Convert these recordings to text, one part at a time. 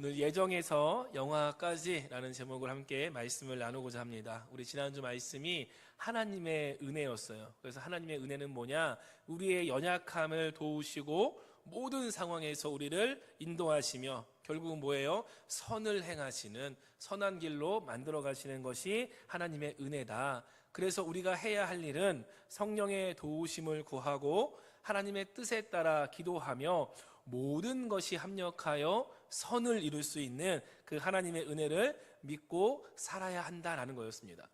오늘 예정에서 영화까지라는 제목을 함께 말씀을 나누고자 합니다. 우리 지난주 말씀이 하나님의 은혜였어요. 그래서 하나님의 은혜는 뭐냐? 우리의 연약함을 도우시고 모든 상황에서 우리를 인도하시며 결국은 뭐예요? 선을 행하시는 선한 길로 만들어 가시는 것이 하나님의 은혜다. 그래서 우리가 해야 할 일은 성령의 도우심을 구하고 하나님의 뜻에 따라 기도하며 모든 것이 합력하여 선을 이룰 수 있는 그 하나님의 은혜를 믿고 살아야 한다라는 거였습니다.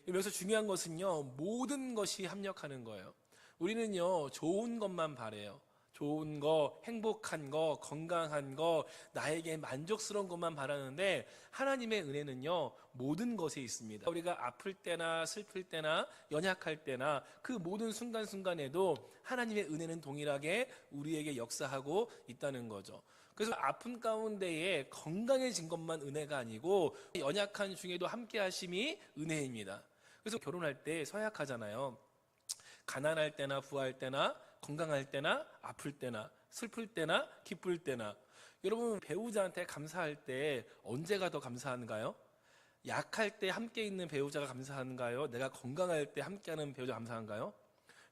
여기서 중요한 것은요, 모든 것이 합력하는 거예요. 우리는요, 좋은 것만 바래요. 좋은 거, 행복한 거, 건강한 거, 나에게 만족스러운 것만 바라는데 하나님의 은혜는요, 모든 것에 있습니다. 우리가 아플 때나 슬플 때나 연약할 때나 그 모든 순간순간에도 하나님의 은혜는 동일하게 우리에게 역사하고 있다는 거죠. 그래서 아픈 가운데에 건강해진 것만 은혜가 아니고 연약한 중에도 함께 하심이 은혜입니다. 그래서 결혼할 때 서약하잖아요. 가난할 때나 부할 때나 건강할 때나 아플 때나 슬플 때나 기쁠 때나. 여러분, 배우자한테 감사할 때 언제가 더 감사한가요? 약할 때 함께 있는 배우자가 감사한가요? 내가 건강할 때 함께하는 배우자가 감사한가요?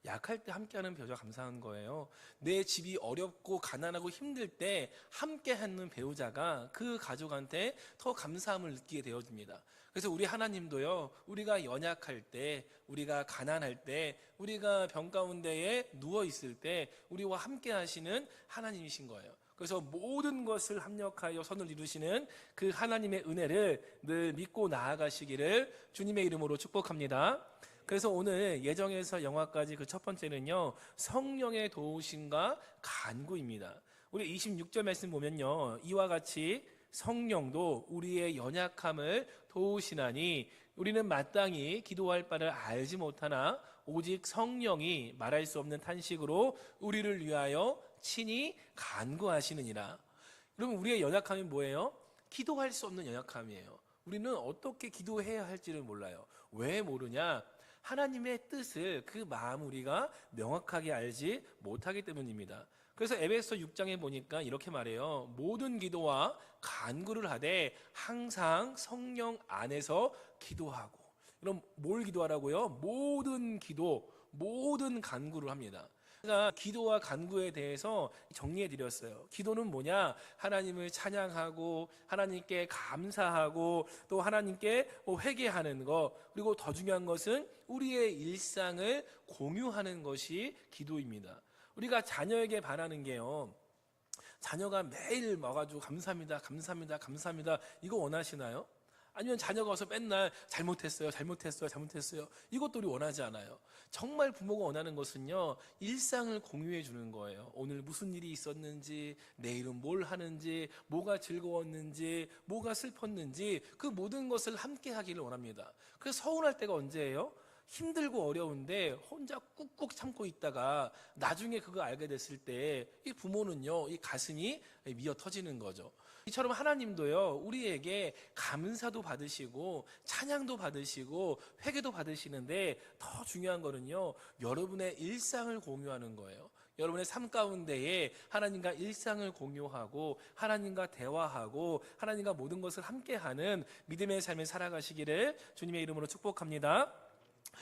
약할 때 함께하는 배우자가 감사한 거예요. 내 집이 어렵고 가난하고 힘들 때 함께하는 배우자가 그 가족한테 더 감사함을 느끼게 되어집니다. 그래서 우리 하나님도요, 우리가 연약할 때, 우리가 가난할 때, 우리가 병 가운데에 누워 있을 때 우리와 함께 하시는 하나님이신 거예요. 그래서 모든 것을 합력하여 선을 이루시는 그 하나님의 은혜를 늘 믿고 나아가시기를 주님의 이름으로 축복합니다. 그래서 오늘 예정에서 영화까지 그 첫 번째는요, 성령의 도우심과 간구입니다. 우리 26절 말씀 보면요, 이와 같이 성령도 우리의 연약함을 도우시나니 우리는 마땅히 기도할 바를 알지 못하나 오직 성령이 말할 수 없는 탄식으로 우리를 위하여 친히 간구하시느니라. 여러분, 우리의 연약함이 뭐예요? 기도할 수 없는 연약함이에요. 우리는 어떻게 기도해야 할지를 몰라요. 왜 모르냐? 하나님의 뜻을, 그 마음 우리가 명확하게 알지 못하기 때문입니다. 그래서 에베소 6장에 보니까 이렇게 말해요. 모든 기도와 간구를 하되 항상 성령 안에서 기도하고. 그럼 뭘 기도하라고요? 모든 기도, 모든 간구를 합니다. 제가 기도와 간구에 대해서 정리해 드렸어요. 기도는 뭐냐? 하나님을 찬양하고 하나님께 감사하고 또 하나님께 회개하는 것, 그리고 더 중요한 것은 우리의 일상을 공유하는 것이 기도입니다. 우리가 자녀에게 바라는 게요, 자녀가 매일 와가지고 감사합니다, 감사합니다, 감사합니다 이거 원하시나요? 아니면 자녀가 와서 맨날 잘못했어요, 잘못했어요, 잘못했어요 이것도 우리 원하지 않아요. 정말 부모가 원하는 것은요, 일상을 공유해 주는 거예요. 오늘 무슨 일이 있었는지, 내일은 뭘 하는지, 뭐가 즐거웠는지, 뭐가 슬펐는지 그 모든 것을 함께 하기를 원합니다. 그래서 서운할 때가 언제예요? 힘들고 어려운데 혼자 꾹꾹 참고 있다가 나중에 그거 알게 됐을 때 이 부모는요, 이 가슴이 미어 터지는 거죠. 이처럼 하나님도요, 우리에게 감사도 받으시고 찬양도 받으시고 회개도 받으시는데 더 중요한 거는요, 여러분의 일상을 공유하는 거예요. 여러분의 삶 가운데에 하나님과 일상을 공유하고 하나님과 대화하고 하나님과 모든 것을 함께하는 믿음의 삶을 살아가시기를 주님의 이름으로 축복합니다.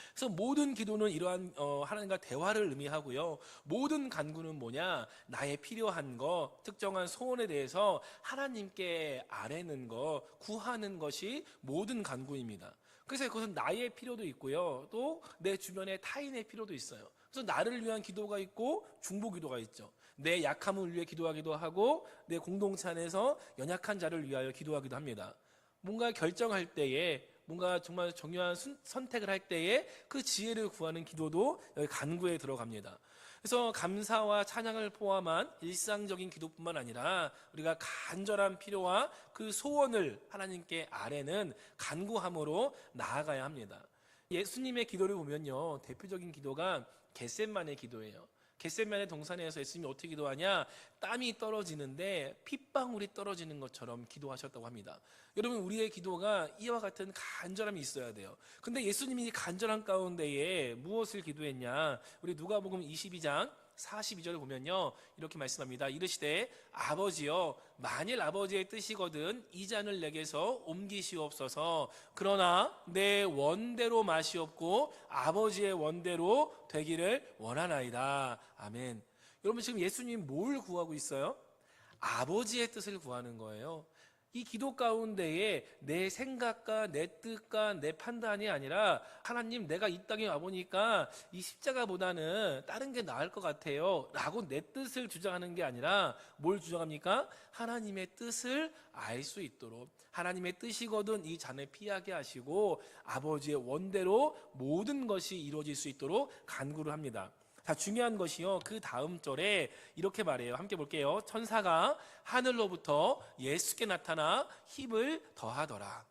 그래서 모든 기도는 이러한 하나님과 대화를 의미하고요. 모든 간구는 뭐냐? 나의 필요한 거, 특정한 소원에 대해서 하나님께 아뢰는 거, 구하는 것이 모든 간구입니다. 그래서 그것은 나의 필요도 있고요, 또 내 주변의 타인의 필요도 있어요. 그래서 나를 위한 기도가 있고 중보 기도가 있죠. 내 약함을 위해 기도하기도 하고 내 공동체 안에서 연약한 자를 위하여 기도하기도 합니다. 뭔가 결정할 때에, 뭔가 정말 중요한 선택을 할 때에 그 지혜를 구하는 기도도 여기 간구에 들어갑니다. 그래서 감사와 찬양을 포함한 일상적인 기도뿐만 아니라 우리가 간절한 필요와 그 소원을 하나님께 아뢰는 간구함으로 나아가야 합니다. 예수님의 기도를 보면요, 대표적인 기도가 겟세마네 기도예요. 겟세마네 동산에서 예수님이 어떻게 기도하냐? 땀이 떨어지는데 핏방울이 떨어지는 것처럼 기도하셨다고 합니다. 여러분, 우리의 기도가 이와 같은 간절함이 있어야 돼요. 근데 예수님이 간절한 가운데에 무엇을 기도했냐? 우리 누가복음 22장 42절을 보면요, 이렇게 말씀합니다. 이르시되 아버지여, 만일 아버지의 뜻이거든 이 잔을 내게서 옮기시옵소서. 그러나 내 원대로 마시옵고 아버지의 원대로 되기를 원하나이다. 아멘. 여러분, 지금 예수님 뭘 구하고 있어요? 아버지의 뜻을 구하는 거예요. 이 기도 가운데에 내 생각과 내 뜻과 내 판단이 아니라, 하나님, 내가 이 땅에 와보니까 이 십자가보다는 다른 게 나을 것 같아요 라고 내 뜻을 주장하는 게 아니라 뭘 주장합니까? 하나님의 뜻을 알 수 있도록, 하나님의 뜻이거든 이 잔을 피하게 하시고 아버지의 원대로 모든 것이 이루어질 수 있도록 간구를 합니다. 자, 중요한 것이요, 그 다음 절에 이렇게 말해요. 함께 볼게요. 천사가 하늘로부터 예수께 나타나 힘을 더하더라.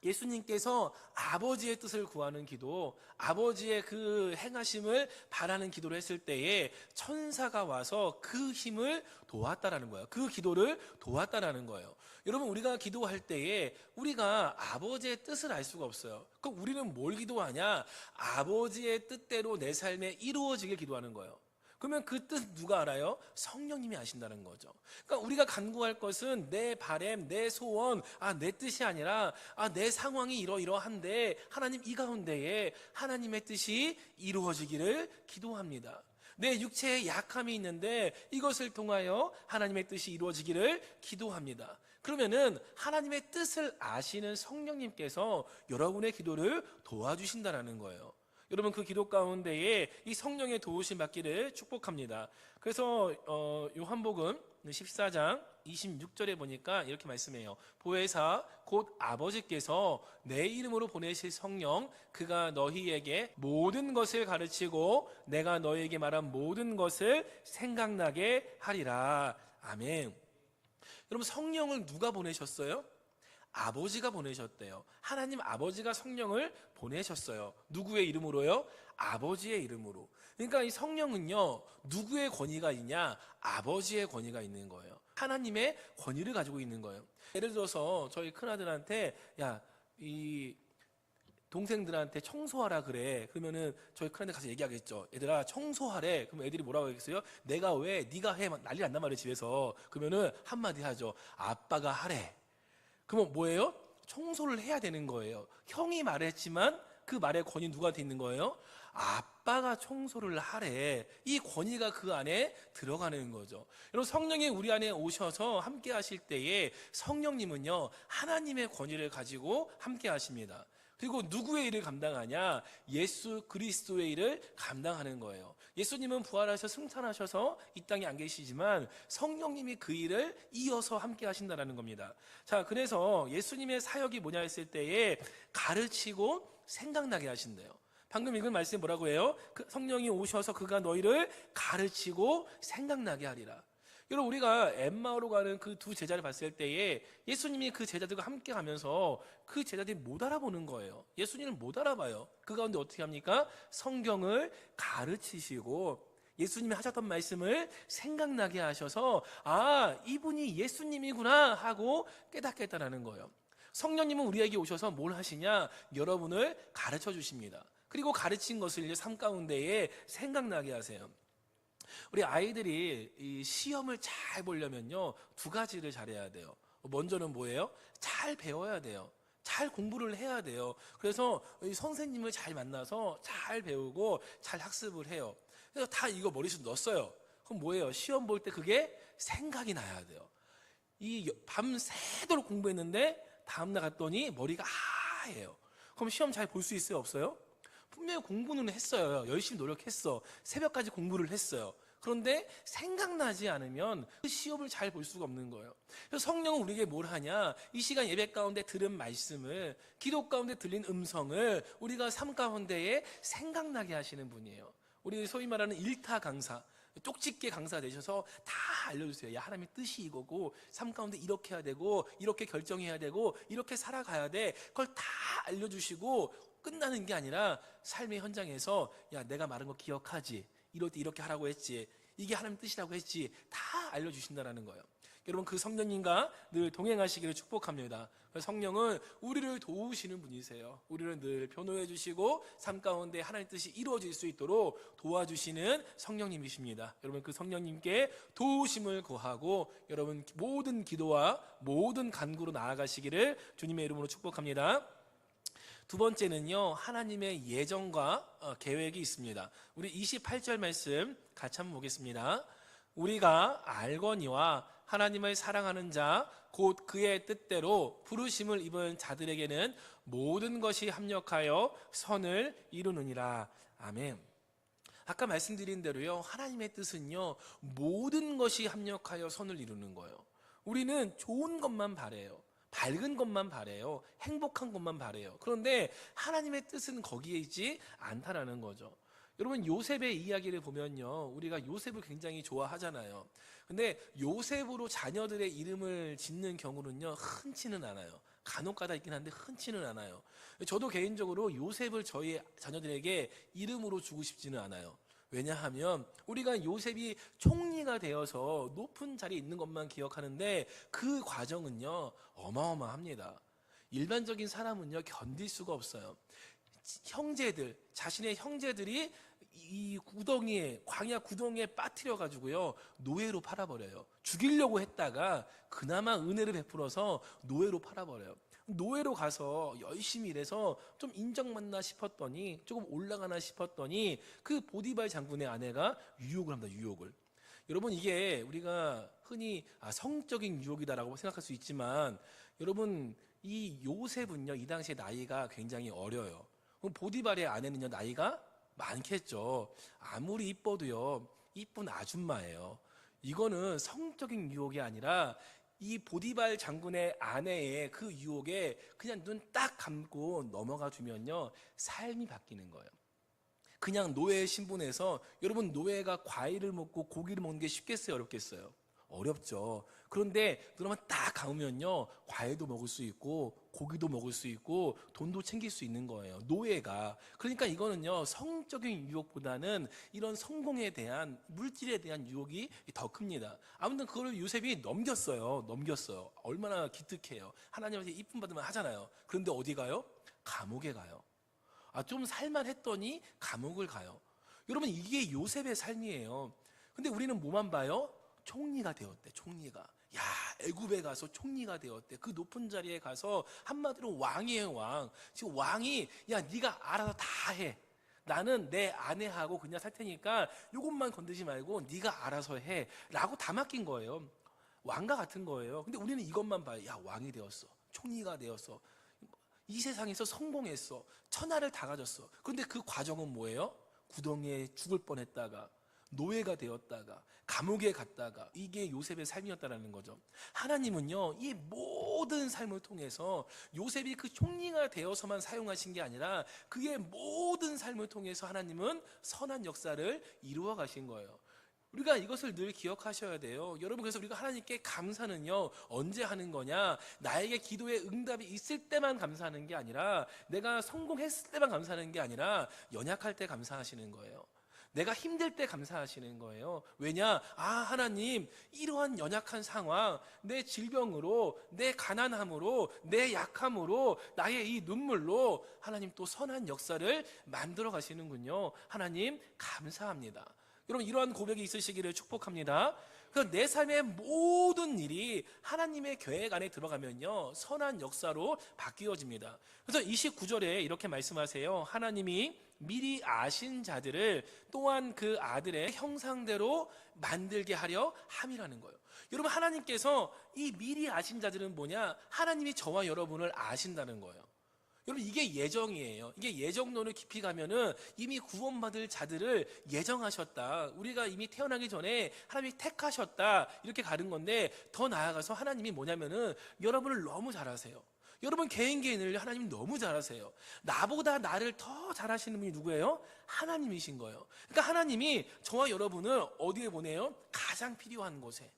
예수님께서 아버지의 뜻을 구하는 기도, 아버지의 그 행하심을 바라는 기도를 했을 때에 천사가 와서 그 힘을 도왔다라는 거예요. 그 기도를 도왔다라는 거예요. 여러분, 우리가 기도할 때에 우리가 아버지의 뜻을 알 수가 없어요. 그럼 우리는 뭘 기도하냐? 아버지의 뜻대로 내 삶에 이루어지길 기도하는 거예요. 그러면 그 뜻 누가 알아요? 성령님이 아신다는 거죠. 그러니까 우리가 간구할 것은 내 바램, 내 소원, 내 뜻이 아니라 내 상황이 이러이러한데 하나님, 이 가운데에 하나님의 뜻이 이루어지기를 기도합니다. 내 육체에 약함이 있는데 이것을 통하여 하나님의 뜻이 이루어지기를 기도합니다. 그러면은 하나님의 뜻을 아시는 성령님께서 여러분의 기도를 도와주신다는 거예요. 여러분, 그 기도 가운데에 이 성령의 도우심 받기를 축복합니다. 그래서 요한복음 14장 26절에 보니까 이렇게 말씀해요. 보혜사 곧 아버지께서 내 이름으로 보내실 성령, 그가 너희에게 모든 것을 가르치고 내가 너희에게 말한 모든 것을 생각나게 하리라. 아멘. 여러분, 성령을 누가 보내셨어요? 아버지가 보내셨대요. 하나님 아버지가 성령을 보내셨어요. 누구의 이름으로요? 아버지의 이름으로. 그러니까 이 성령은요, 누구의 권위가 있냐? 아버지의 권위가 있는 거예요. 하나님의 권위를 가지고 있는 거예요. 예를 들어서 저희 큰아들한테, 야, 이 동생들한테 청소하라 그래. 그러면은 저희 큰아들 가서 얘기하겠죠. 얘들아, 청소하래. 그럼 애들이 뭐라고 하겠어요? 내가 왜? 네가 해. 막 난리 난단 말이에요, 집에서. 그러면은 한마디 하죠. 아빠가 하래. 그러면 뭐예요? 청소를 해야 되는 거예요. 형이 말했지만 그 말의 권위 누구한테 있는 거예요? 아빠가 청소를 하래. 이 권위가 그 안에 들어가는 거죠. 여러분, 성령이 우리 안에 오셔서 함께 하실 때에 성령님은요, 하나님의 권위를 가지고 함께 하십니다. 그리고 누구의 일을 감당하냐? 예수 그리스도의 일을 감당하는 거예요. 예수님은 부활하셔 승천하셔서 이 땅에 안 계시지만 성령님이 그 일을 이어서 함께 하신다는 겁니다. 자, 그래서 예수님의 사역이 뭐냐 했을 때에 가르치고 생각나게 하신대요. 방금 읽은 말씀이 뭐라고 해요? 그 성령이 오셔서 그가 너희를 가르치고 생각나게 하리라. 여러분, 우리가 엠마오로 가는 그 두 제자를 봤을 때에 예수님이 그 제자들과 함께 가면서 그 제자들이 못 알아보는 거예요. 예수님을 못 알아봐요. 그 가운데 어떻게 합니까? 성경을 가르치시고 예수님이 하셨던 말씀을 생각나게 하셔서 이분이 예수님이구나 하고 깨닫겠다라는 거예요. 성령님은 우리에게 오셔서 뭘 하시냐? 여러분을 가르쳐 주십니다. 그리고 가르친 것을 이제 삶 가운데에 생각나게 하세요. 우리 아이들이 이 시험을 잘 보려면요, 두 가지를 잘해야 돼요. 먼저는 뭐예요? 잘 배워야 돼요. 잘 공부를 해야 돼요. 그래서 선생님을 잘 만나서 잘 배우고 잘 학습을 해요. 그래서 다 이거 머릿속에 넣었어요. 그럼 뭐예요? 시험 볼 때 그게 생각이 나야 돼요. 이 밤새도록 공부했는데 다음날 갔더니 머리가 하얘요. 그럼 시험 잘 볼 수 있어요? 없어요? 분명히 공부는 했어요. 열심히 노력했어. 새벽까지 공부를 했어요. 그런데 생각나지 않으면 그 시험을 잘 볼 수가 없는 거예요. 그래서 성령은 우리에게 뭘 하냐? 이 시간 예배 가운데 들은 말씀을, 기도 가운데 들린 음성을 우리가 삶 가운데에 생각나게 하시는 분이에요. 우리 소위 말하는 일타 강사, 쪽집게 강사 되셔서 다 알려주세요. 야, 하나님의 뜻이 이거고 삶 가운데 이렇게 해야 되고 이렇게 결정해야 되고 이렇게 살아가야 돼. 그걸 다 알려주시고 끝나는 게 아니라 삶의 현장에서, 야, 내가 말한 거 기억하지? 이럴 때 이렇게 하라고 했지. 이게 하나님 뜻이라고 했지. 다 알려주신다는 거예요. 여러분 그 성령님과 늘 동행하시기를 축복합니다. 성령은 우리를 도우시는 분이세요. 우리를 늘 변호해 주시고 삶 가운데 하나님의 뜻이 이루어질 수 있도록 도와주시는 성령님이십니다. 여러분 그 성령님께 도우심을 구하고 여러분 모든 기도와 모든 간구로 나아가시기를 주님의 이름으로 축복합니다. 두 번째는요, 하나님의 예정과 계획이 있습니다. 우리 28절 말씀 같이 한번 보겠습니다. 우리가 알거니와 하나님을 사랑하는 자 곧 그의 뜻대로 부르심을 입은 자들에게는 모든 것이 합력하여 선을 이루느니라. 아멘. 아까 말씀드린 대로요, 하나님의 뜻은요, 모든 것이 합력하여 선을 이루는 거예요. 우리는 좋은 것만 바래요. 밝은 것만 바래요. 행복한 것만 바래요. 그런데 하나님의 뜻은 거기에 있지 않다라는 거죠. 여러분 요셉의 이야기를 보면요, 우리가 요셉을 굉장히 좋아하잖아요. 근데 요셉으로 자녀들의 이름을 짓는 경우는요, 흔치는 않아요. 간혹가다 있긴 한데 흔치는 않아요. 저도 개인적으로 요셉을 저희 자녀들에게 이름으로 주고 싶지는 않아요. 왜냐하면 우리가 요셉이 총리가 되어서 높은 자리에 있는 것만 기억하는데 그 과정은요, 어마어마합니다. 일반적인 사람은요, 견딜 수가 없어요. 형제들, 자신의 형제들이 이 구덩이에, 광야 구덩이에 빠뜨려 가지고요, 노예로 팔아버려요. 죽이려고 했다가 그나마 은혜를 베풀어서 노예로 팔아버려요. 노예로 가서 열심히 일해서 좀 인정받나 싶었더니, 조금 올라가나 싶었더니 그 보디발 장군의 아내가 유혹을 합니다. 유혹을. 여러분 이게 우리가 흔히 성적인 유혹이다라고 생각할 수 있지만, 여러분 이 요셉은요, 이 당시에 나이가 굉장히 어려요. 그럼 보디발의 아내는요, 나이가 많겠죠. 아무리 이뻐도요, 이쁜 아줌마예요. 이거는 성적인 유혹이 아니라 이 보디발 장군의 아내의 그 유혹에 그냥 눈 딱 감고 넘어가 주면요, 삶이 바뀌는 거예요. 그냥 노예 신분에서, 여러분 노예가 과일을 먹고 고기를 먹는 게 쉽겠어요, 어렵겠어요? 어렵죠. 그런데 그러면 딱 감으면요, 과일도 먹을 수 있고 고기도 먹을 수 있고 돈도 챙길 수 있는 거예요, 노예가. 그러니까 이거는요, 성적인 유혹보다는 이런 성공에 대한, 물질에 대한 유혹이 더 큽니다. 아무튼 그걸 요셉이 넘겼어요. 얼마나 기특해요. 하나님한테 이쁨 받으면 하잖아요. 그런데 어디 가요? 감옥에 가요. 좀 살만했더니 감옥을 가요. 여러분 이게 요셉의 삶이에요. 근데 우리는 뭐만 봐요? 총리가 되었대. 총리가. 애굽에 가서 총리가 되었대. 그 높은 자리에 가서 한마디로 왕이에요, 왕. 지금 왕이 네가 알아서 다 해. 나는 내 아내하고 그냥 살 테니까 이것만 건드지 말고 네가 알아서 해. 라고 다 맡긴 거예요. 왕과 같은 거예요. 근데 우리는 이것만 봐요. 왕이 되었어. 총리가 되었어. 이 세상에서 성공했어. 천하를 다 가졌어. 그런데 그 과정은 뭐예요? 구덩이에 죽을 뻔했다가, 노예가 되었다가, 감옥에 갔다가, 이게 요셉의 삶이었다는 거죠. 하나님은요, 이 모든 삶을 통해서 요셉이 그 총리가 되어서만 사용하신 게 아니라 그의 모든 삶을 통해서 하나님은 선한 역사를 이루어 가신 거예요. 우리가 이것을 늘 기억하셔야 돼요. 여러분, 그래서 우리가 하나님께 감사는요, 언제 하는 거냐? 나에게 기도에 응답이 있을 때만 감사하는 게 아니라, 내가 성공했을 때만 감사하는 게 아니라 연약할 때 감사하시는 거예요. 내가 힘들 때 감사하시는 거예요. 왜냐? 하나님, 이러한 연약한 상황, 내 질병으로, 내 가난함으로, 내 약함으로, 나의 이 눈물로 하나님 또 선한 역사를 만들어 가시는군요. 하나님 감사합니다. 여러분 이러한 고백이 있으시기를 축복합니다. 내 삶의 모든 일이 하나님의 계획 안에 들어가면요, 선한 역사로 바뀌어집니다. 그래서 29절에 이렇게 말씀하세요. 하나님이 미리 아신 자들을 또한 그 아들의 형상대로 만들게 하려 함이라는 거예요. 여러분 하나님께서 이 미리 아신 자들은 뭐냐? 하나님이 저와 여러분을 아신다는 거예요. 여러분 이게 예정이에요. 이게 예정론을 깊이 가면은 이미 구원받을 자들을 예정하셨다. 우리가 이미 태어나기 전에 하나님이 택하셨다. 이렇게 가는 건데, 더 나아가서 하나님이 뭐냐면은 여러분을 너무 잘 아세요. 여러분 개인을 하나님이 너무 잘 아세요. 나보다 나를 더 잘 아시는 분이 누구예요? 하나님이신 거예요. 그러니까 하나님이 저와 여러분을 어디에 보내요? 가장 필요한 곳에,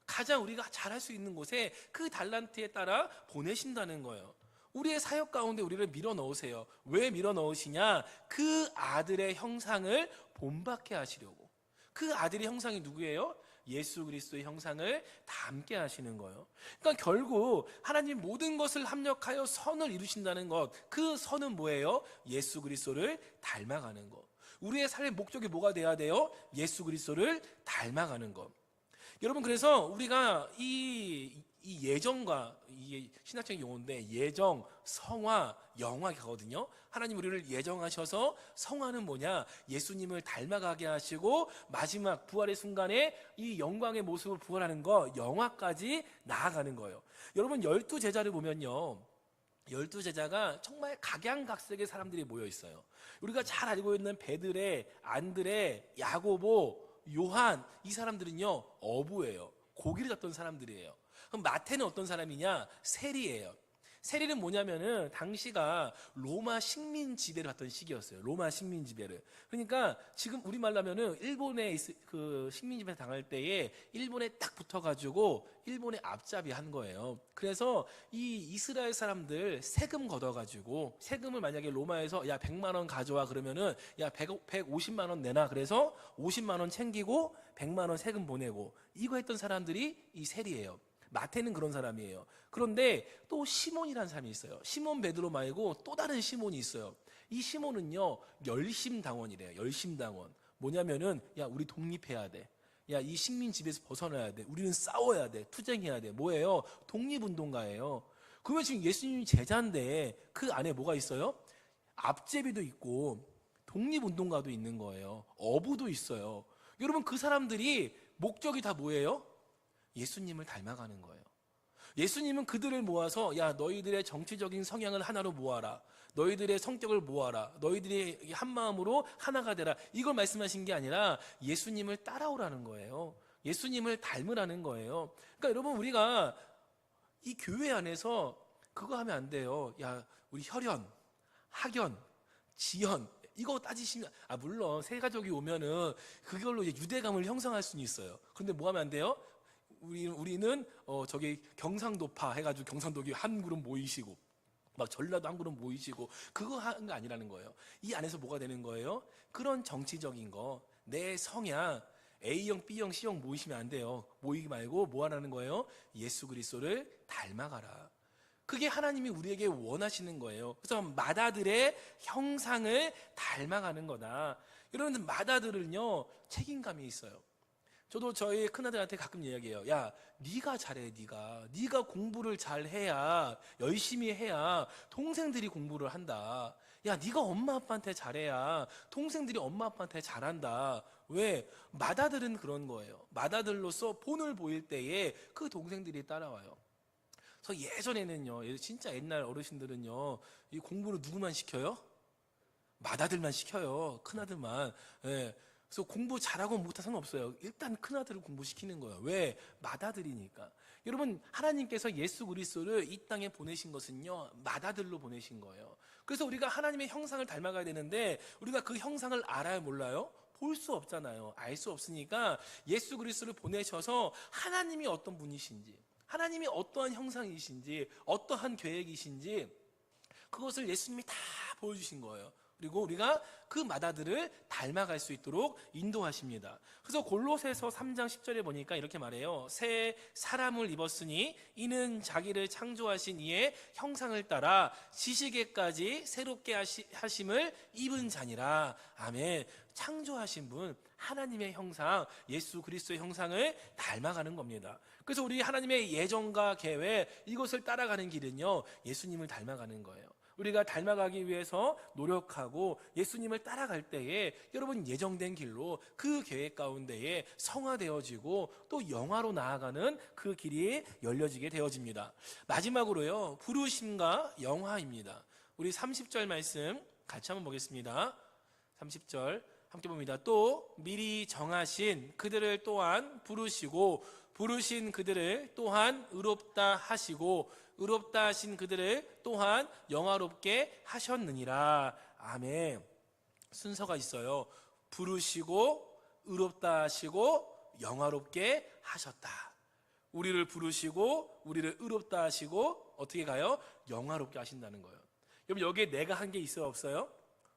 가장 우리가 잘할 수 있는 곳에 그 달란트에 따라 보내신다는 거예요. 우리의 사역 가운데 우리를 밀어 넣으세요. 왜 밀어 넣으시냐? 그 아들의 형상을 본받게 하시려고. 그 아들의 형상이 누구예요? 예수 그리스도의 형상을 닮게 하시는 거예요. 그러니까 결국 하나님 모든 것을 합력하여 선을 이루신다는 것, 그 선은 뭐예요? 예수 그리스도를 닮아가는 것. 우리의 삶의 목적이 뭐가 돼야 돼요? 예수 그리스도를 닮아가는 것. 여러분, 그래서 우리가 이 예정과, 이게 신학적인 용어인데 예정, 성화, 영화거든요. 하나님 우리를 예정하셔서, 성화는 뭐냐? 예수님을 닮아가게 하시고 마지막 부활의 순간에 이 영광의 모습을 부활하는 거, 영화까지 나아가는 거예요. 여러분, 12제자를 보면요, 12제자가 정말 각양각색의 사람들이 모여 있어요. 우리가 잘 알고 있는 베드레, 안드레, 야고보, 요한, 이 사람들은요 어부예요. 고기를 잡던 사람들이에요. 그럼 마태는 어떤 사람이냐? 세리예요. 세리는 뭐냐면은 당시가 로마 식민 지배를 받던 시기였어요. 로마 식민 지배를. 그러니까 지금 우리말로 하면은 일본의 그 식민 지배 당할 때에 일본에 딱 붙어가지고 일본의 앞잡이 한 거예요. 그래서 이 이스라엘 사람들 세금 걷어가지고, 세금을 만약에 로마에서 야 100만 원 가져와 그러면은 야 150만 원 내놔. 그래서 50만 원 챙기고 100만 원 세금 보내고, 이거 했던 사람들이 이 세리예요. 마태는 그런 사람이에요. 그런데 또 시몬이라는 사람이 있어요. 시몬 베드로 말고 또 다른 시몬이 있어요. 이 시몬은요 열심당원이래요. 열심당원. 뭐냐면은 야 우리 독립해야 돼. 야 이 식민 지배에서 벗어나야 돼. 우리는 싸워야 돼. 투쟁해야 돼. 뭐예요? 독립운동가예요. 그러면 지금 예수님이 제자인데 그 안에 뭐가 있어요? 앞제비도 있고 독립운동가도 있는 거예요. 어부도 있어요. 여러분, 그 사람들이 목적이 다 뭐예요? 예수님을 닮아가는 거예요. 예수님은 그들을 모아서 야 너희들의 정치적인 성향을 하나로 모아라. 너희들의 성격을 모아라. 너희들이 한 마음으로 하나가 되라. 이걸 말씀하신 게 아니라 예수님을 따라오라는 거예요. 예수님을 닮으라는 거예요. 그러니까 여러분, 우리가 이 교회 안에서 그거 하면 안 돼요. 야 우리 혈연, 학연, 지연 이거 따지시면, 물론 세 가족이 오면은 그걸로 이제 유대감을 형성할 수는 있어요. 그런데 뭐 하면 안 돼요? 우리는 저기 경상도파 해가지고 경상도기 한 그룹 모이시고 막 전라도 한 그룹 모이시고 그거 하는 거 아니라는 거예요. 이 안에서 뭐가 되는 거예요? 그런 정치적인 거, 내 성향, A형, B형, C형 모이시면 안 돼요. 모이기 말고 뭐 하라는 거예요? 예수 그리스도를 닮아가라. 그게 하나님이 우리에게 원하시는 거예요. 그래서 맏아들의 형상을 닮아가는 거다. 여러분들, 맏아들은요 책임감이 있어요. 저도 저희 큰아들한테 가끔 이야기해요. 야, 네가 잘해. 네가 공부를 잘해야, 열심히 해야 동생들이 공부를 한다. 야, 네가 엄마 아빠한테 잘해야 동생들이 엄마 아빠한테 잘한다. 왜? 맏아들은 그런 거예요. 맏아들로서 본을 보일 때에 그 동생들이 따라와요. 그래서 예전에는요, 진짜 옛날 어르신들은요, 이 공부를 누구만 시켜요? 맏아들만 시켜요. 큰아들만. 예. 그래서 공부 잘하고 못하는 상관없어요. 일단 큰아들을 공부시키는 거예요. 왜? 맏아들이니까. 여러분, 하나님께서 예수 그리스도를 이 땅에 보내신 것은요 맏아들로 보내신 거예요. 그래서 우리가 하나님의 형상을 닮아가야 되는데, 우리가 그 형상을 알아요, 몰라요? 볼 수 없잖아요. 알 수 없으니까 예수 그리스도를 보내셔서 하나님이 어떤 분이신지, 하나님이 어떠한 형상이신지, 어떠한 계획이신지, 그것을 예수님이 다 보여주신 거예요. 그리고 우리가 그 맏아들을 닮아갈 수 있도록 인도하십니다. 그래서 골로새서 3장 10절에 보니까 이렇게 말해요. 새 사람을 입었으니 이는 자기를 창조하신 이의 형상을 따라 지식에까지 새롭게 하심을 입은 자니라. 아멘. 창조하신 분, 하나님의 형상, 예수 그리스도의 형상을 닮아가는 겁니다. 그래서 우리 하나님의 예정과 계획, 이것을 따라가는 길은요 예수님을 닮아가는 거예요. 우리가 닮아가기 위해서 노력하고 예수님을 따라갈 때에 여러분, 예정된 길로 그 계획 가운데에 성화되어지고 또 영화로 나아가는 그 길이 열려지게 되어집니다. 마지막으로요, 부르심과 영화입니다. 우리 30절 말씀 같이 한번 보겠습니다. 30절 함께 봅니다. 또 미리 정하신 그들을 또한 부르시고 부르신 그들을 또한 의롭다 하시고 의롭다 하신 그들을 또한 영화롭게 하셨느니라. 아멘. 순서가 있어요. 부르시고 의롭다 하시고 영화롭게 하셨다. 우리를 부르시고 우리를 의롭다 하시고 어떻게 가요? 영화롭게 하신다는 거예요. 여러분, 여기에 내가 한 게 있어요, 없어요?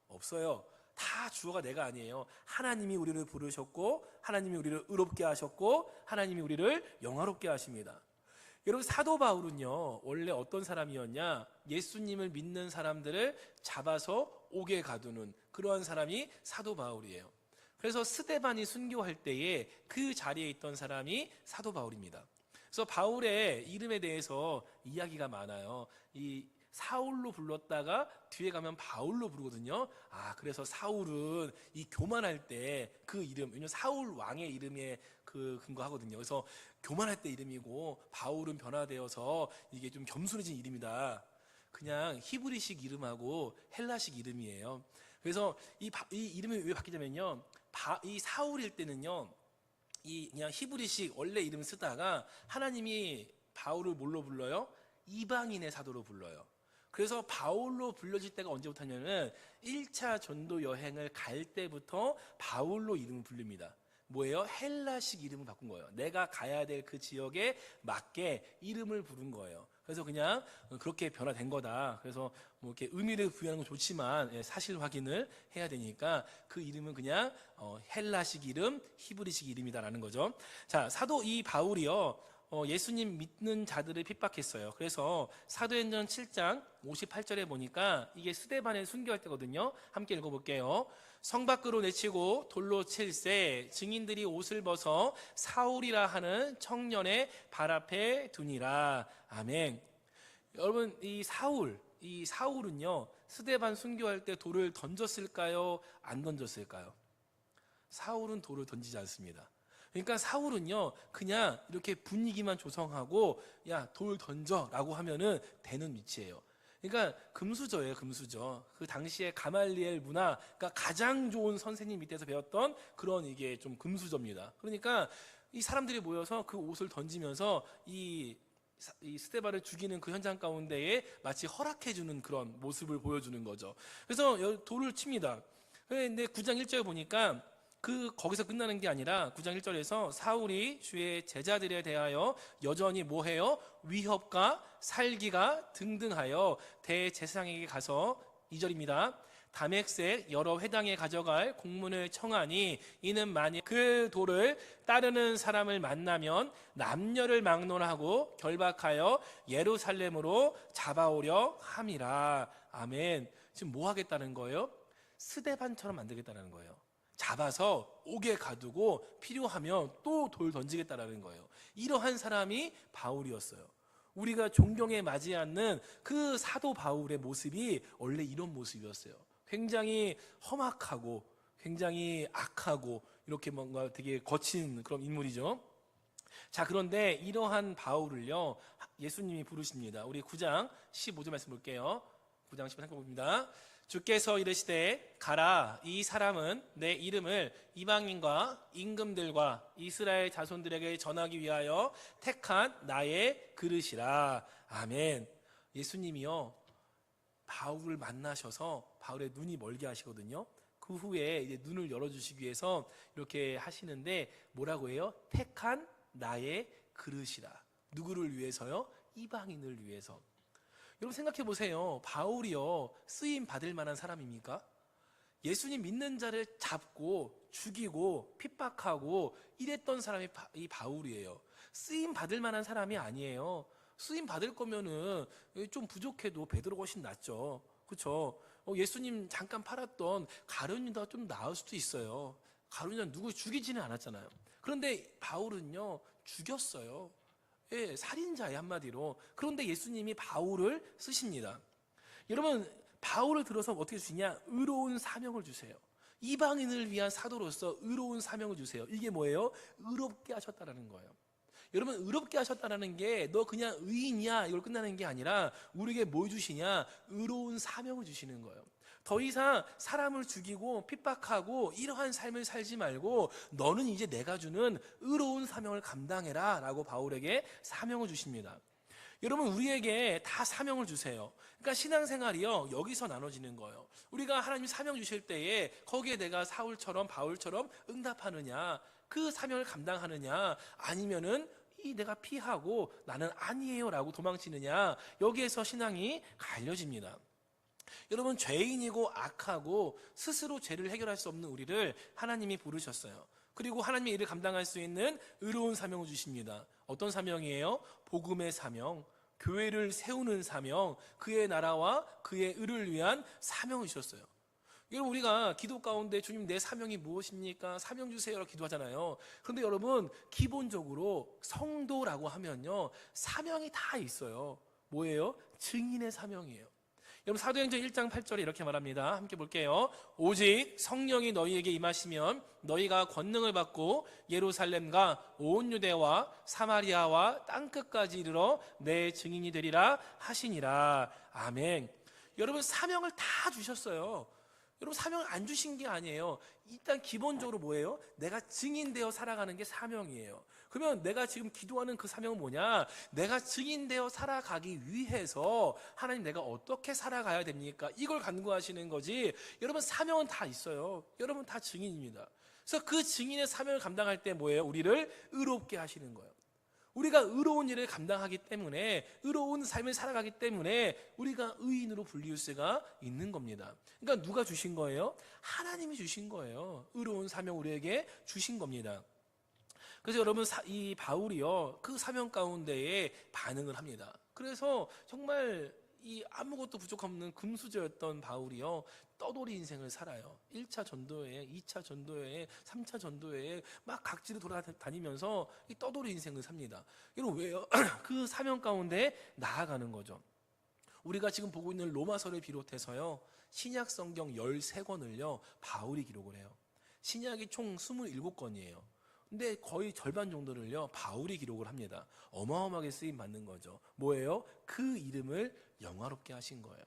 없어요. 다 주어가 내가 아니에요. 하나님이 우리를 부르셨고, 하나님이 우리를 의롭게 하셨고, 하나님이 우리를 영화롭게 하십니다. 여러분, 사도 바울은요, 원래 어떤 사람이었냐? 예수님을 믿는 사람들을 잡아서 옥에 가두는 그러한 사람이 사도 바울이에요. 그래서 스데반이 순교할 때에 그 자리에 있던 사람이 사도 바울입니다. 그래서 바울의 이름에 대해서 이야기가 많아요. 이 사울로 불렀다가 뒤에 가면 바울로 부르거든요. 그래서 사울은 이 교만할 때 그 이름, 왜냐면 사울 왕의 이름에 근거하거든요. 그래서 교만할 때 이름이고, 바울은 변화되어서 이게 좀 겸손해진 이름이다. 그냥 히브리식 이름하고 헬라식 이름이에요. 그래서 이 이름이 왜 바뀌냐면요, 이 사울일 때는요, 그냥 히브리식 원래 이름 쓰다가 하나님이 바울을 뭘로 불러요? 이방인의 사도로 불러요. 그래서 바울로 불려질 때가 언제부터냐면 1차 전도 여행을 갈 때부터 바울로 이름을 부릅니다. 뭐예요? 헬라식 이름을 바꾼 거예요. 내가 가야 될 그 지역에 맞게 이름을 부른 거예요. 그래서 그냥 그렇게 변화된 거다. 그래서 뭐 이렇게 의미를 부여하는 건 좋지만 사실 확인을 해야 되니까 그 이름은 그냥 헬라식 이름, 히브리식 이름이다라는 거죠. 자, 사도 이 바울이요, 예수님 믿는 자들을 핍박했어요. 그래서 사도행전 7장 58절에 보니까 이게 스데반을 순교할 때거든요. 함께 읽어볼게요. 성 밖으로 내치고 돌로 칠세 증인들이 옷을 벗어 사울이라 하는 청년의 발 앞에 두니라. 아멘. 여러분, 이 사울은요, 스데반 순교할 때 돌을 던졌을까요? 안 던졌을까요? 사울은 돌을 던지지 않습니다. 그러니까 사울은요, 그냥 이렇게 분위기만 조성하고 야, 돌 던져라고 하면은 되는 위치예요. 그러니까 금수저예요, 금수저. 그 당시에 가말리엘 문화, 그러니까 가장 좋은 선생님 밑에서 배웠던 그런 이게 좀 금수저입니다. 그러니까 이 사람들이 모여서 그 옷을 던지면서 이 스데반을 죽이는 그 현장 가운데에 마치 허락해주는 그런 모습을 보여주는 거죠. 그래서 돌을 칩니다. 근데 9장 1절에 보니까 거기서 끝나는 게 아니라 9장 1절에서 사울이 주의 제자들에 대하여 여전히 뭐해요? 위협과 살기가 등등하여 대제사장에게 가서 2절입니다. 다맥색 여러 회당에 가져갈 공문을 청하니 이는 만일 그 돌을 따르는 사람을 만나면 남녀를 막론하고 결박하여 예루살렘으로 잡아오려 함이라. 아멘. 지금 뭐 하겠다는 거예요? 스데반처럼 만들겠다는 거예요. 잡아서 옥에 가두고 필요하면 또 돌 던지겠다라는 거예요. 이러한 사람이 바울이었어요. 우리가 존경에 맞지 않는 그 사도 바울의 모습이 원래 이런 모습이었어요. 굉장히 험악하고 굉장히 악하고 이렇게 뭔가 되게 거친 그런 인물이죠. 자, 그런데 이러한 바울을요, 예수님이 부르십니다. 우리 9장 15절 말씀 볼게요. 9장 15절 봅니다. 주께서 이르시되 가라, 이 사람은 내 이름을 이방인과 임금들과 이스라엘 자손들에게 전하기 위하여 택한 나의 그릇이라. 아멘. 예수님이요, 바울을 만나셔서 바울의 눈이 멀게 하시거든요. 그 후에 이제 눈을 열어주시기 위해서 이렇게 하시는데 뭐라고 해요? 택한 나의 그릇이라. 누구를 위해서요? 이방인을 위해서. 여러분 생각해 보세요. 바울이요, 쓰임 받을 만한 사람입니까? 예수님 믿는 자를 잡고 죽이고 핍박하고 이랬던 사람이 이 바울이에요. 쓰임 받을 만한 사람이 아니에요. 쓰임 받을 거면은 좀 부족해도 베드로가 훨씬 낫죠. 그렇죠? 예수님 잠깐 팔았던 가룟유다가 좀 나을 수도 있어요. 가룟유다 누구 죽이지는 않았잖아요. 그런데 바울은요, 죽였어요. 예, 살인자의 한마디로. 그런데 예수님이 바울을 쓰십니다. 여러분, 바울을 들어서 어떻게 주시냐? 의로운 사명을 주세요. 이방인을 위한 사도로서 의로운 사명을 주세요. 이게 뭐예요? 의롭게 하셨다라는 거예요. 여러분, 의롭게 하셨다라는 게 너 그냥 의인이야 이걸 끝나는 게 아니라 우리에게 뭘 주시냐? 의로운 사명을 주시는 거예요. 더 이상 사람을 죽이고 핍박하고 이러한 삶을 살지 말고 너는 이제 내가 주는 의로운 사명을 감당해라 라고 바울에게 사명을 주십니다. 여러분, 우리에게 다 사명을 주세요. 그러니까 신앙생활이요, 여기서 나눠지는 거예요. 우리가 하나님 사명 주실 때에 거기에 내가 사울처럼 바울처럼 응답하느냐, 그 사명을 감당하느냐, 아니면은 내가 피하고 나는 아니에요 라고 도망치느냐, 여기에서 신앙이 갈려집니다. 여러분, 죄인이고 악하고 스스로 죄를 해결할 수 없는 우리를 하나님이 부르셨어요. 그리고 하나님의 일을 감당할 수 있는 의로운 사명을 주십니다. 어떤 사명이에요? 복음의 사명, 교회를 세우는 사명, 그의 나라와 그의 의를 위한 사명을 주셨어요. 여러분, 우리가 기도 가운데 주님 내 사명이 무엇입니까? 사명 주세요라고 기도하잖아요. 그런데 여러분, 기본적으로 성도라고 하면요, 사명이 다 있어요. 뭐예요? 증인의 사명이에요. 여러분, 사도행전 1장 8절에 이렇게 말합니다. 함께 볼게요. 오직 성령이 너희에게 임하시면 너희가 권능을 받고 예루살렘과 온 유대와 사마리아와 땅끝까지 이르러 내 증인이 되리라 하시니라. 아멘. 여러분, 사명을 다 주셨어요. 여러분, 사명을 안 주신 게 아니에요. 일단 기본적으로 뭐예요? 내가 증인되어 살아가는 게 사명이에요. 그러면 내가 지금 기도하는 그 사명은 뭐냐? 내가 증인되어 살아가기 위해서 하나님, 내가 어떻게 살아가야 됩니까? 이걸 간구하시는 거지. 여러분, 사명은 다 있어요. 여러분 다 증인입니다. 그래서 그 증인의 사명을 감당할 때 뭐예요? 우리를 의롭게 하시는 거예요. 우리가 의로운 일을 감당하기 때문에, 의로운 삶을 살아가기 때문에 우리가 의인으로 불리울 수가 있는 겁니다. 그러니까 누가 주신 거예요? 하나님이 주신 거예요. 의로운 사명 우리에게 주신 겁니다. 그래서 여러분, 이 바울이요, 그 사명 가운데에 반응을 합니다. 그래서 정말 이 아무것도 부족 없는 금수저였던 바울이요, 떠돌이 인생을 살아요. 1차 전도회에, 2차 전도회에, 3차 전도회에 막 각지를 돌아다니면서 이 떠돌이 인생을 삽니다. 여러분, 왜요? 그 사명 가운데 나아가는 거죠. 우리가 지금 보고 있는 로마서를 비롯해서요, 신약 성경 13권을요 바울이 기록을 해요. 신약이 총 27권이에요. 근데 거의 절반 정도를요 바울이 기록을 합니다. 어마어마하게 쓰임 받는 거죠. 뭐예요? 그 이름을 영화롭게 하신 거예요.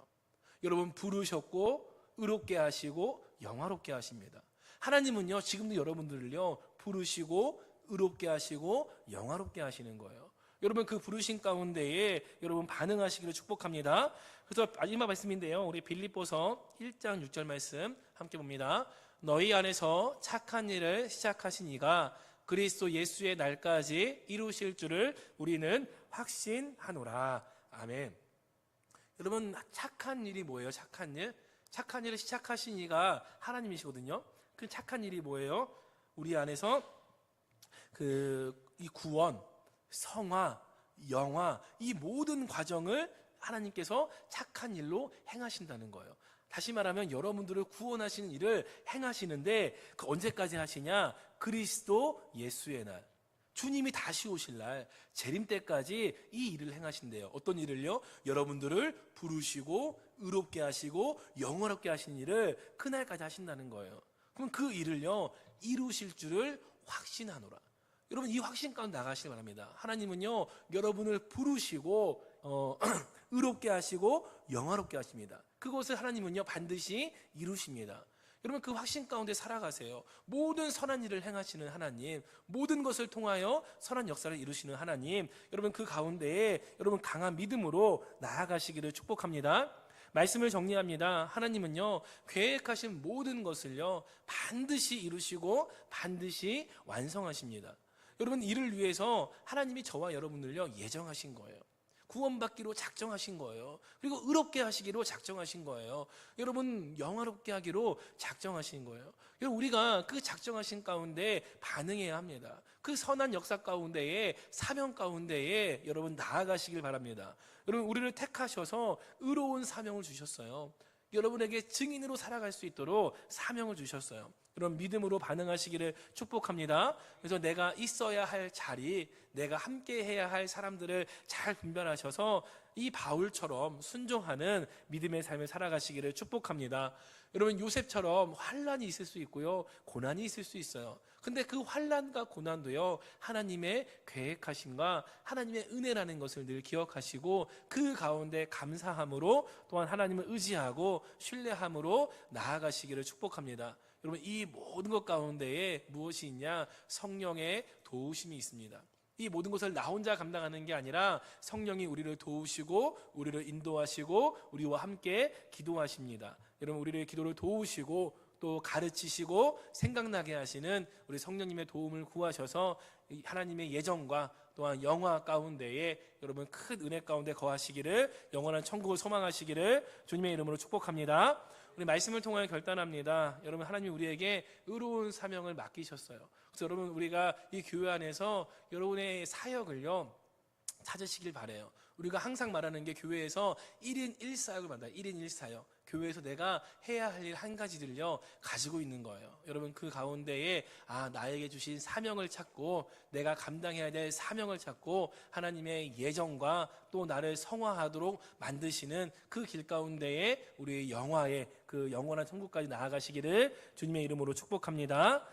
여러분, 부르셨고 의롭게 하시고 영화롭게 하십니다. 하나님은요, 지금도 여러분들을요 부르시고 의롭게 하시고 영화롭게 하시는 거예요. 여러분, 그 부르신 가운데에 여러분 반응하시기를 축복합니다. 그래서 마지막 말씀인데요, 우리 빌립보서 1장 6절 말씀 함께 봅니다. 너희 안에서 착한 일을 시작하신 이가 그리스도 예수의 날까지 이루실 줄을 우리는 확신하노라. 아멘. 여러분, 착한 일이 뭐예요? 착한 일? 착한 일을 시작하신 이가 하나님이시거든요. 그 착한 일이 뭐예요? 우리 안에서 이 구원, 성화, 영화, 이 모든 과정을 하나님께서 착한 일로 행하신다는 거예요. 다시 말하면 여러분들을 구원하시는 일을 행하시는데, 그 언제까지 하시냐? 그리스도 예수의 날, 주님이 다시 오실 날, 재림 때까지 이 일을 행하신대요. 어떤 일을요? 여러분들을 부르시고 의롭게 하시고 영원롭게 하신 일을 그날까지 하신다는 거예요. 그럼 그 일을요 이루실 줄을 확신하노라. 여러분, 이 확신 가운데 나가시기 바랍니다. 하나님은요 여러분을 부르시고 의롭게 하시고 영화롭게 하십니다. 그것을 하나님은요 반드시 이루십니다. 여러분, 그 확신 가운데 살아가세요. 모든 선한 일을 행하시는 하나님, 모든 것을 통하여 선한 역사를 이루시는 하나님, 여러분 그 가운데에 여러분 강한 믿음으로 나아가시기를 축복합니다. 말씀을 정리합니다. 하나님은요 계획하신 모든 것을요 반드시 이루시고 반드시 완성하십니다. 여러분, 이를 위해서 하나님이 저와 여러분을요 예정하신 거예요. 구원받기로 작정하신 거예요. 그리고 의롭게 하시기로 작정하신 거예요. 여러분, 영화롭게 하기로 작정하신 거예요. 여러분, 우리가 그 작정하신 가운데 반응해야 합니다. 그 선한 역사 가운데에, 사명 가운데에 여러분 나아가시길 바랍니다. 여러분, 우리를 택하셔서 의로운 사명을 주셨어요. 여러분에게 증인으로 살아갈 수 있도록 사명을 주셨어요. 그런 믿음으로 반응하시기를 축복합니다. 그래서 내가 있어야 할 자리, 내가 함께 해야 할 사람들을 잘 분별하셔서 이 바울처럼 순종하는 믿음의 삶을 살아가시기를 축복합니다. 여러분, 요셉처럼 환난이 있을 수 있고요, 고난이 있을 수 있어요. 근데 그 환난과 고난도요 하나님의 계획하심과 하나님의 은혜라는 것을 늘 기억하시고, 그 가운데 감사함으로 또한 하나님을 의지하고 신뢰함으로 나아가시기를 축복합니다. 여러분, 이 모든 것 가운데에 무엇이 있냐? 성령의 도우심이 있습니다. 이 모든 것을 나 혼자 감당하는 게 아니라 성령이 우리를 도우시고 우리를 인도하시고 우리와 함께 기도하십니다. 여러분, 우리를 기도를 도우시고 또 가르치시고 생각나게 하시는 우리 성령님의 도움을 구하셔서 하나님의 예정과 또한 영화 가운데에 여러분 큰 은혜 가운데 거하시기를, 영원한 천국을 소망하시기를 주님의 이름으로 축복합니다. 우리 말씀을 통하여 결단합니다. 여러분, 하나님이 우리에게 의로운 사명을 맡기셨어요. 그래서 여러분, 우리가 이 교회 안에서 여러분의 사역을요 찾으시길 바래요. 우리가 항상 말하는 게 교회에서 1인 1사역을 만든다. 1인 1사역. 교회에서 내가 해야 할 일 한 가지들요 가지고 있는 거예요. 여러분, 그 가운데에 나에게 주신 사명을 찾고 내가 감당해야 될 사명을 찾고 하나님의 예정과 또 나를 성화하도록 만드시는 그 길 가운데에 우리의 영화의 그 영원한 천국까지 나아가시기를 주님의 이름으로 축복합니다.